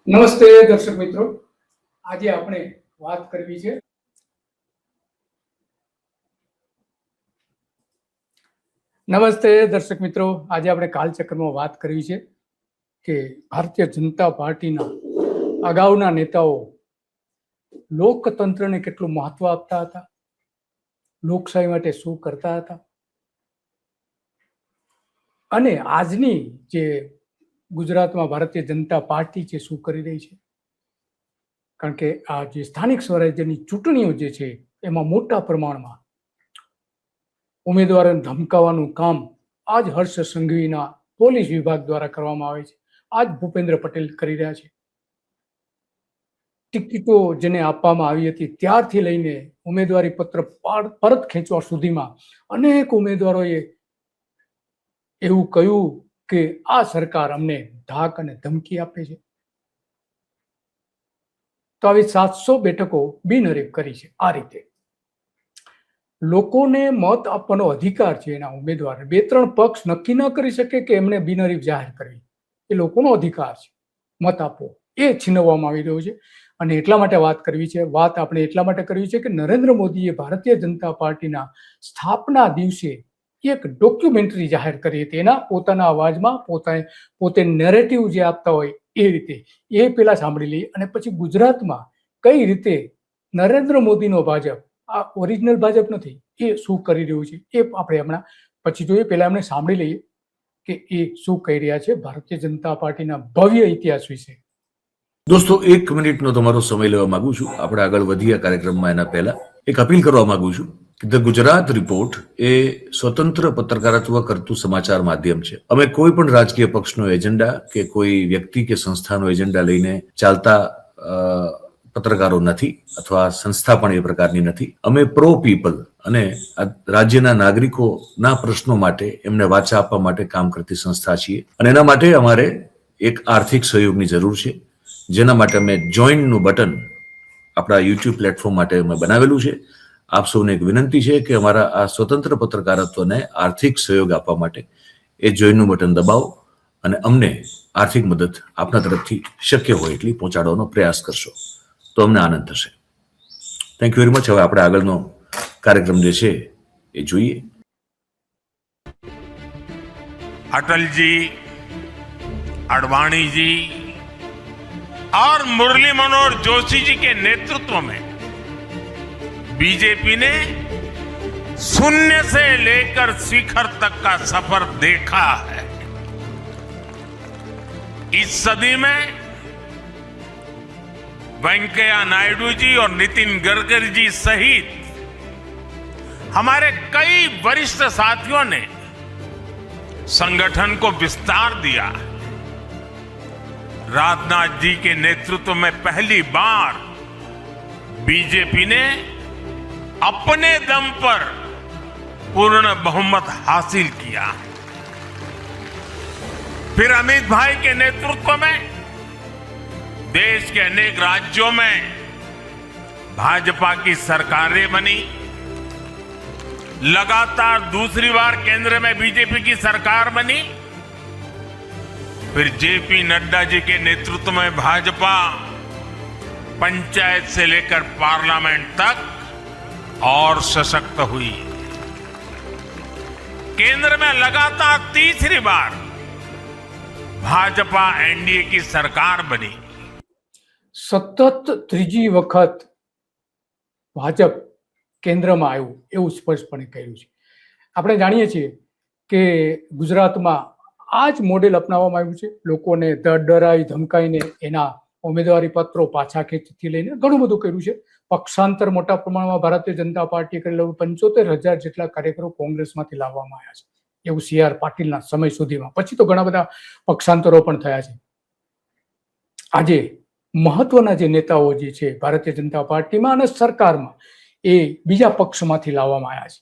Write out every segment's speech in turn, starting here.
નમસ્તે દર્શક મિત્રો, આજે આપણે વાત કરવી છે કાલચક્રમાં વાત કરવી છે કે ભારતીય જનતા પાર્ટીના અગાઉના નેતાઓ લોકતંત્રને કેટલું મહત્વ આપતા હતા, લોકશાહી માટે શું કરતા હતા અને આજની જે ગુજરાતમાં ભારતીય જનતા પાર્ટી છે શું કરી રહી છે. કારણ કે આ જે સ્થાનિક સ્વરાજ્યની ચૂંટણીઓ જે છે એમાં મોટા પ્રમાણમાં ઉમેદવારોને ધમકાવવાનું કામ આજ હર્ષ સંઘવીના પોલીસ વિભાગ દ્વારા કરવામાં આવે છે. આજ ભૂપેન્દ્ર પટેલ કરી રહ્યા છે. ટિકિટો જેને આપવામાં આવી હતી ત્યારથી લઈને ઉમેદવારી પત્ર પરત ખેંચવા સુધીમાં અનેક ઉમેદવારોએ એવું કહ્યું કે આ સરકાર અમને ધાક અને ધમકી આપે છે. તો આવી 700 બેઠકો બિનહરીફ કરી છે. આ રીતે લોકોને મત આપવાનો અધિકાર છે. એના ઉમેદવાર 2-3 પક્ષ નક્કી ન કરી શકે કે એમને બિનહરીફ જાહેર કરવી. એ લોકોનો અધિકાર છે. મત આપવો એ છીનવવામાં આવી રહ્યો છે. અને એટલા માટે વાત આપણે એટલા માટે કરવી છે કે નરેન્દ્ર મોદીએ ભારતીય જનતા પાર્ટીના સ્થાપના દિવસે એક ડોક્યુમેન્ટરી જાહેર કરી હતી. એના પોતાના અવાજમાં પોતે નેરેટિવ જે આપતા હોય એ રીતે એ પેલા સાંભળી લઈએ અને પછી ગુજરાતમાં કઈ રીતે નરેન્દ્ર મોદીનો ભાજપ, આ ઓરિજિનલ ભાજપ નથી, એ શું કરી રહ્યું છે એ આપણે હમણાં પછી જોઈએ. પહેલા એમને સાંભળી લઈએ કે એ શું કહી રહ્યા છે ભારતીય જનતા પાર્ટીના ભવ્ય ઇતિહાસ વિશે. દોસ્તો, 1 મિનિટનો તમારો સમય લેવા માંગુ છું. આપણે આગળ વધીએ કાર્યક્રમમાં એના પહેલા એક અપીલ કરવા માંગુ છું. ધ ગુજરાત રિપોર્ટ એ સ્વતંત્ર પત્રકારત્વ કરતું સમાચાર માધ્યમ છે. અમે કોઈ પણ રાજકીય પક્ષનો એજન્ડા કે કોઈ વ્યક્તિ કે સંસ્થાનો એજન્ડા લઈને ચાલતા પત્રકારો નથી, અથવા સંસ્થા પણ એ પ્રકારની નથી. અમે પ્રો પીપલ અને રાજ્યના નાગરિકોના પ્રશ્નો માટે એમને વાચા આપવા માટે કામ કરતી સંસ્થા છીએ. અને એના માટે અમારે એક આર્થિક સહયોગની જરૂર છે, જેના માટે અમે જોઈનનું બટન આપણા યુટ્યુબ પ્લેટફોર્મ માટે અમે બનાવેલું છે. આપ સૌને એક વિનંતી છે કે અમારા આ સ્વતંત્ર પત્રકારત્વને આર્થિક સહયોગ આપવા માટે એ જોઈનનું બટન દબાવો અને અમને આર્થિક મદદ આપના તરફથી શક્ય હોય એટલી પહોંચાડવાનો પ્રયાસ કરશો તો અમને આનંદ થશે. Thank you very much. હવે આપણે આગળનો કાર્યક્રમ જે છે એ જોઈએ. अटल जी, अडवाणी जी और मुरली मनोहर जोशी जी के नेतृत्व में बीजेपी ने शून्य से लेकर शिखर तक का सफर देखा है. इस सदी में वेंकैया नायडू जी और नितिन गडकरी जी सहित हमारे कई वरिष्ठ साथियों ने संगठन को विस्तार दिया. राजनाथ जी के नेतृत्व में पहली बार बीजेपी ने अपने दम पर पूर्ण बहुमत हासिल किया. फिर अमित भाई के नेतृत्व में देश के अनेक राज्यों में भाजपा की सरकारें बनी. लगातार दूसरी बार केंद्र में बीजेपी की सरकार बनी. फिर जेपी नड्डा जी के नेतृत्व में भाजपा पंचायत से लेकर पार्लियामेंट तक और सशक्त हुई. केंद्र में लगातार तीसरी बार भाजपा एनडीए की सरकार बनी. સતત ત્રીજી વખત ભાજપ કેન્દ્રમાં આવ્યું એવું સ્પષ્ટપણે કહ્યું છે. આપણે જાણીએ છીએ કે ગુજરાતમાં આ જ મોડેલ અપનાવવામાં આવ્યું છે. લોકોને ડરાવી ધમકાઈને એના ઉમેદવારી પત્રો પાછા ખેંચથી લઈને ઘણું બધું કર્યું છે. પક્ષાંતર મોટા પ્રમાણમાં ભારતીય જનતા પાર્ટીએ કરેલું 75,000 જેટલા કાર્યકરો કોંગ્રેસમાંથી લાવવામાં આવ્યા છે, એવું CR પાટીલના સમય સુધીમાં. પછી તો ઘણા બધા પક્ષાંતરો પણ થયા છે. આજે મહત્વના જે નેતાઓ જે છે ભારતીય જનતા પાર્ટીમાં અને સરકારમાં એ બીજા પક્ષમાંથી લાવવામાં આવ્યા છે.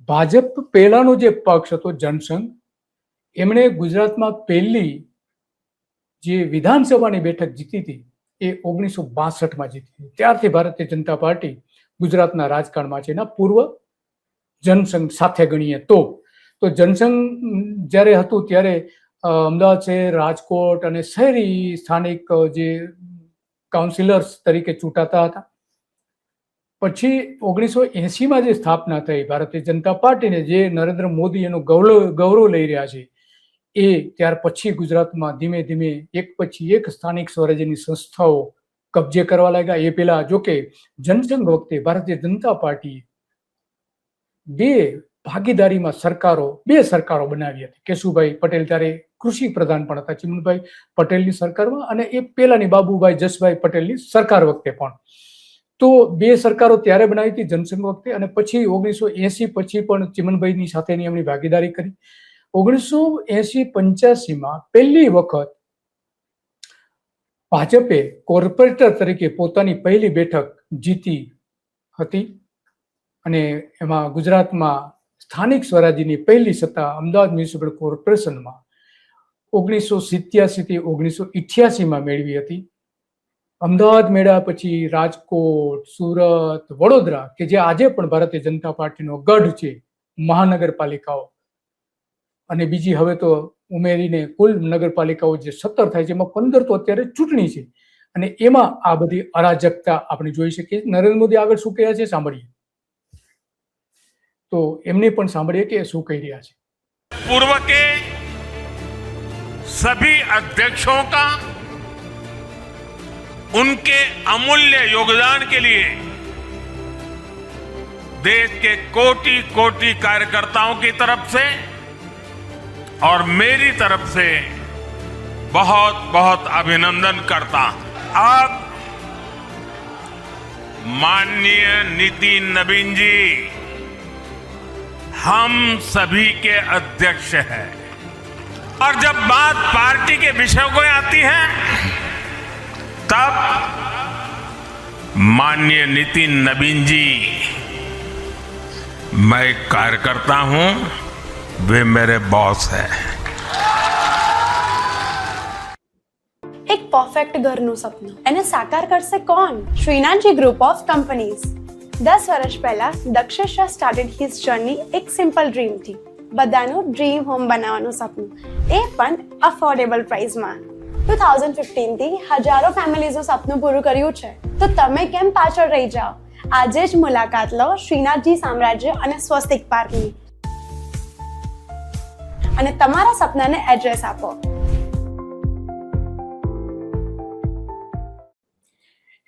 ભાજપ પહેલાનો જે પક્ષ હતો જનસંઘ, એમણે ગુજરાતમાં પહેલી જે વિધાનસભાની બેઠક જીતી હતી એ 1962માં જીતી હતી. ત્યારથી ભારતીય જનતા પાર્ટી ગુજરાતના રાજકારણમાં છે. એના પૂર્વ જનસંઘ સાથે ગણીએ તો જનસંઘ જ્યારે હતું ત્યારે અમદાવાદ શહેર, રાજકોટ અને શહેરી સ્થાનિક જે કાઉન્સિલર્સ તરીકે ચૂંટાતા હતા. પછી 1980માં જે સ્થાપના થઈ ભારતીય જનતા પાર્ટીને, જે નરેન્દ્ર મોદી એનું ગૌરવ લઈ રહ્યા છે, એ ત્યાર પછી ગુજરાતમાં ધીમે ધીમે એક પછી એક સ્થાનિક સ્વરાજ્યની સંસ્થાઓ કબજે કરવા લાગ્યા. એ પહેલા જોકે જનસંઘ વખતે ભારતીય જનતા પાર્ટી બે સરકારો બનાવી હતી. કેશુભાઈ પટેલ ત્યારે કૃષિ પ્રધાન પણ હતા, ચિમનભાઈ પટેલની સરકારમાં, અને એ પહેલાની બાબુભાઈ જસભાઈ પટેલની સરકાર વખતે પણ. તો બે સરકારો ત્યારે બનાવી હતી જનસંઘ વખતે, અને પછી 1980 પછી પણ ચિમનભાઈની સાથેની એમની ભાગીદારી કરી. 1980-85માં પહેલી વખત ભાજપે કોર્પોરેટર તરીકે પોતાની પહેલી બેઠક જીતી હતી, અને એમાં ગુજરાતમાં સ્થાનિક સ્વરાજ્યની પહેલી સત્તા અમદાવાદ મ્યુનિસિપલ કોર્પોરેશનમાં 1987 થી 1988માં મેળવી હતી. અમદાવાદ મેળવ્યા પછી રાજકોટ, સુરત, વડોદરા, કે જે આજે પણ ભારતીય જનતા પાર્ટીનો ગઢ છે, મહાનગરપાલિકાઓ, અને બીજી હવે તો ઉમેરીને કુલ નગરપાલિકાઓ જે 17 થાય છે, એમાં 15 તો અત્યારે ચૂંટણી છે, અને એમાં આ બધી અરાજકતા આપણે જોઈ શકીએ. નરેન્દ્ર મોદી આગળ શું કહ્યા છે સાંભળીએ, તો એમને પણ સાંભળીએ કે શું કહી રહ્યા છે. पूर्व के सभी अध्यक्षों का उनके अमूल्य योगदान के लिए देश के कोटि कोटि कार्यकर्ताओं की तरफ से और मेरी तरफ से बहुत बहुत अभिनंदन करता हूं. अब माननीय नितिन नवीन जी हम सभी के अध्यक्ष हैं, और जब बात पार्टी के विषयों को आती है तब माननीय नितिन नवीन जी, मैं एक कार्यकर्ता हूं, वे मेरे बॉस हैं. એક પરફેક્ટ ઘરનું સપનું એને સાકાર કરશે કોણ? Shrinathji group of companies. 10 વર્ષ પહેલા દક્ષેશ સ્ટાર્ટેડ હિઝ જર્ની એક સિમ્પલ ડ્રીમથી. બધાનું ડ્રીમ હોમ બનાવવાનું સપનું, એ પણ અફોર્ડેબલ પ્રાઇસમાં. 2015 થી હજારો ફેમિલીઝનું સપનું પૂરું કર્યું છે, તો તમે કેમ પાછળ રહી જાઓ? આજે જ મુલાકાત લો શ્રીનાથજી સામ્રાજ્ય અને સ્વસ્તિક પાર્કની, અને તમારા સપનાને એડ્રેસ આપો.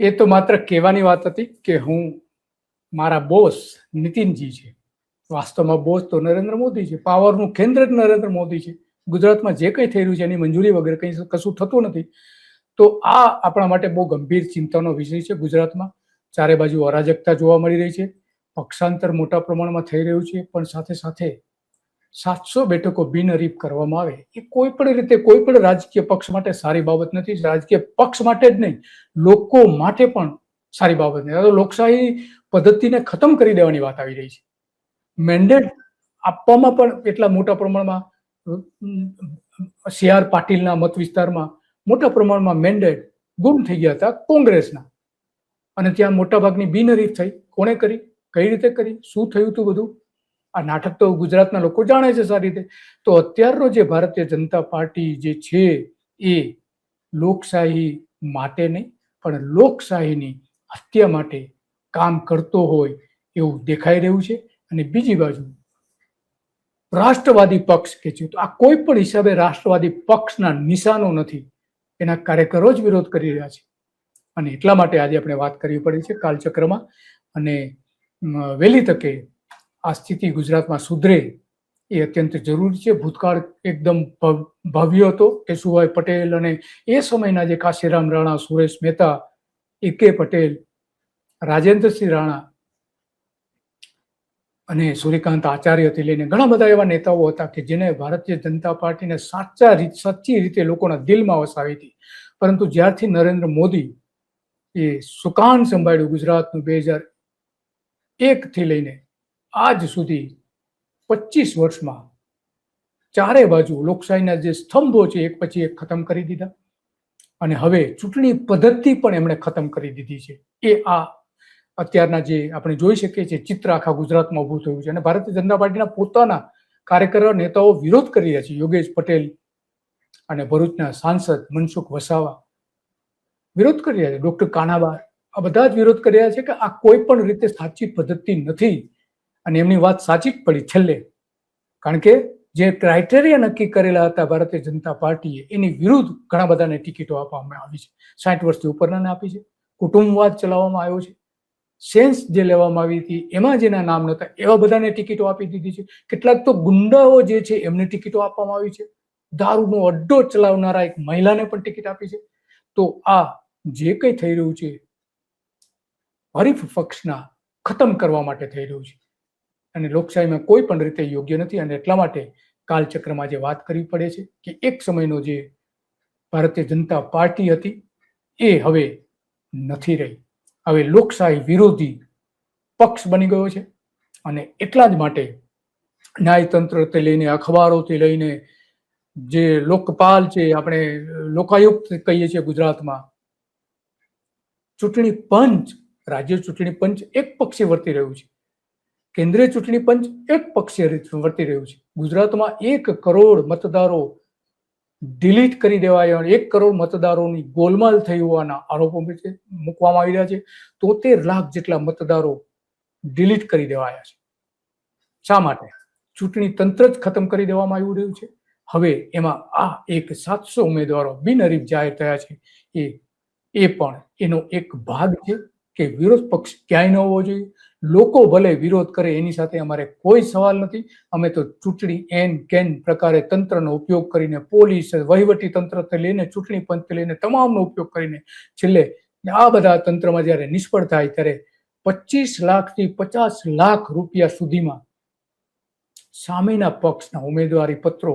એ તો માત્ર કહેવાની વાત હતી કે હું, મારા બોસ નીતિનજી છે. વાસ્તવમાં બોસ તો નરેન્દ્ર મોદી છે, પાવરનું કેન્દ્ર જ નરેન્દ્ર મોદી છે. ગુજરાતમાં જે કંઈ થઈ રહ્યું છે એની મંજૂરી વગર કંઈ કશું થતું નથી. તો આ આપણા માટે બહુ ગંભીર ચિંતાનો વિષય છે. ગુજરાતમાં ચારે બાજુ અરાજકતા જોવા મળી રહી છે, પક્ષાંતર મોટા પ્રમાણમાં થઈ રહ્યું છે, પણ સાથે સાથે 700 બેઠકો બિનહરીફ કરવામાં આવે એ કોઈ પણ રીતે કોઈ પણ રાજકીય પક્ષ માટે સારી બાબત નથી. રાજકીય પક્ષ માટે જ નહીં, લોકો માટે પણ સારી બાબત નથી. આ તો લોકશાહી પદ્ધતિને ખતમ કરી દેવાની વાત આવી રહી છે. મેન્ડેટ આપવામાં પણ એટલા મોટા પ્રમાણમાં CR પાટીલના મત વિસ્તારમાં મોટા પ્રમાણમાં મેન્ડેટ ગુમ થઈ ગયા હતા કોંગ્રેસના, અને ત્યાં મોટાભાગની બિનહરીફ થઈ. કોણે કરી, કઈ રીતે કરી, શું થયું હતું બધું? આ નાટક તો ગુજરાતના લોકો જાણે છે સારી રીતે. તો અત્યારનો જે ભારતીય જનતા પાર્ટી જે છે એ લોકશાહી માટે નહીં પણ લોકશાહીની હત્યા માટે કામ કરતો હોય એવું દેખાઈ રહ્યું છે. અને બીજી બાજુ રાષ્ટ્રવાદી પક્ષ કે છે, તો આ કોઈ પણ હિસાબે રાષ્ટ્રવાદી પક્ષના નિશાનો નથી, એના કાર્યકરો જ વિરોધ કરી રહ્યા છે. અને એટલા માટે આજે આપણે વાત કરવી પડી છે કાલચક્રમાં, અને વહેલી તકે આ સ્થિતિ ગુજરાતમાં સુધરે એ અત્યંત જરૂરી છે. ભૂતકાળ એકદમ ભવ્ય હતો. કેશુભાઈ પટેલ અને એ સમયના જે કાશીરામ રાણા, સુરેશ મહેતા, A.K. પટેલ, રાજેન્દ્રસિંહ રાણા અને સૂર્યકાંત આચાર્યથી લઈને ઘણા બધા એવા નેતાઓ હતા કે જેને ભારતીય જનતા પાર્ટીને સાચી રીતે લોકોના દિલમાં વસાવી હતી. પરંતુ જ્યારથી નરેન્દ્ર મોદી એ સુકાન સંભાળ્યું ગુજરાતનું 2001 થી લઈને આજ સુધી 25 વર્ષમાં ચારે બાજુ લોકશાહીના જે સ્તંભો છે એક પછી એક ખતમ કરી દીધા, અને હવે ચૂંટણી પદ્ધતિ પણ એમણે ખતમ કરી દીધી છે. એ આ અત્યારના જે આપણે જોઈ શકીએ છીએ ચિત્ર આખા ગુજરાતમાં ઊભું થયું છે, અને ભારતીય જનતા પાર્ટીના પોતાના કાર્યકરો નેતાઓ વિરોધ કરી રહ્યા છે. યોગેશ પટેલ અને ભરૂચના સાંસદ મનસુખ વસાવા વિરોધ કરી રહ્યા છે, ડોક્ટર કાનાબાર, આ બધા જ વિરોધ કરી રહ્યા છે કે આ કોઈ પણ રીતે સાચી પદ્ધતિ નથી. અને એમની વાત સાચી જ પડી છેલ્લે, કારણ કે જે ક્રાઇટેરિયા નક્કી કરેલા હતા ભારતીય જનતા પાર્ટીએ એની વિરુદ્ધ ઘણા બધાને ટિકિટો આપવામાં આવી છે. 60 વર્ષથી ઉપરનાને આપી છે, કુટુંબવાદ ચલાવવામાં આવ્યો છે, સેન્સ જે લેવામાં આવી હતી એમાં જેના નામ નહોતા એવા બધાને ટિકિટો આપી દીધી છે. કેટલાક તો ગુંડાઓ જે છે એમને ટિકિટો આપવામાં આવી છે. દારૂનો અડ્ડો ચલાવનારા એક મહિલાને પણ ટિકિટ આપી છે. તો આ જે કંઈ થઈ રહ્યું છે હરીફ પક્ષના ખતમ કરવા માટે થઈ રહ્યું છે અને લોકશાહીમાં કોઈ પણ રીતે યોગ્ય નથી. અને એટલા માટે કાલચક્રમાં જે વાત કરવી પડે છે કે એક સમયનો જે ભારતીય જનતા પાર્ટી હતી એ હવે નથી રહી. હવે લોકશાહી વિરોધી પક્ષ બની ગયો છે. અને એટલા જ માટે ન્યાયતંત્રથી લઈને અખબારોથી લઈને જે લોકપાલ છે, આપણે લોકાયુક્ત કહીએ છીએ ગુજરાતમાં, ચૂંટણી પંચ, રાજ્ય ચૂંટણી પંચ એક પક્ષે વર્તી રહ્યું છે, કેન્દ્રીય ચૂંટણી પંચ એક પક્ષે વર્તી રહ્યું છે. ગુજરાતમાં 1 કરોડ મતદારો ડિલીટ કરી દેવાયા, 1 કરોડ મતદારોની ગોલમાલ થઈ હોવાના આરોપો મૂકવામાં આવી રહ્યા છે. 73 લાખ જેટલા મતદારો ડિલીટ કરી દેવાયા છે. શા માટે? ચૂંટણી તંત્ર જ ખતમ કરી દેવામાં આવી રહ્યું છે. હવે એમાં આ એક 700 ઉમેદવારો બિનહરીફ જાહેર થયા છે, એ પણ એનો એક ભાગ છે કે વિરોધ પક્ષ ક્યાંય ન હોવો જોઈએ. લોકો ભલે વિરોધ કરે એની સાથે અમારે કોઈ સવાલ નથી. અમે તો ચૂંટણી એન કેન પ્રકારે તંત્રનો ઉપયોગ કરીને, પોલીસ, વહીવટી તંત્રથી લઈને ચૂંટણી પંચથી લઈને તમામનો ઉપયોગ કરીને છેલ્લે આ બધા તંત્રમાં જ્યારે નિષ્ફળ થાય ત્યારે 25 લાખથી 50 લાખ રૂપિયા સુધીમાં સામેના પક્ષના ઉમેદવારી પત્રો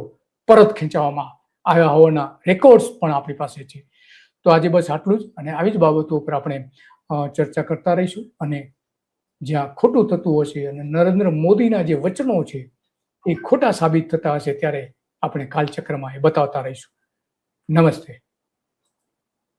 પરત ખેંચવામાં આવ્યા હોવાના રેકોર્ડ્સ પણ આપણી પાસે છે. તો આજે બસ આટલું જ, અને આવી જ બાબતો ઉપર આપણે ચર્ચા કરતા રહીશું. અને જ્યાં ખોટું થતું હશે અને નરેન્દ્ર મોદીના જે વચનો છે એ ખોટા સાબિત થતા હશે ત્યારે આપણે કાલચક્રમાં એ બતાવતા રહીશું. નમસ્તે.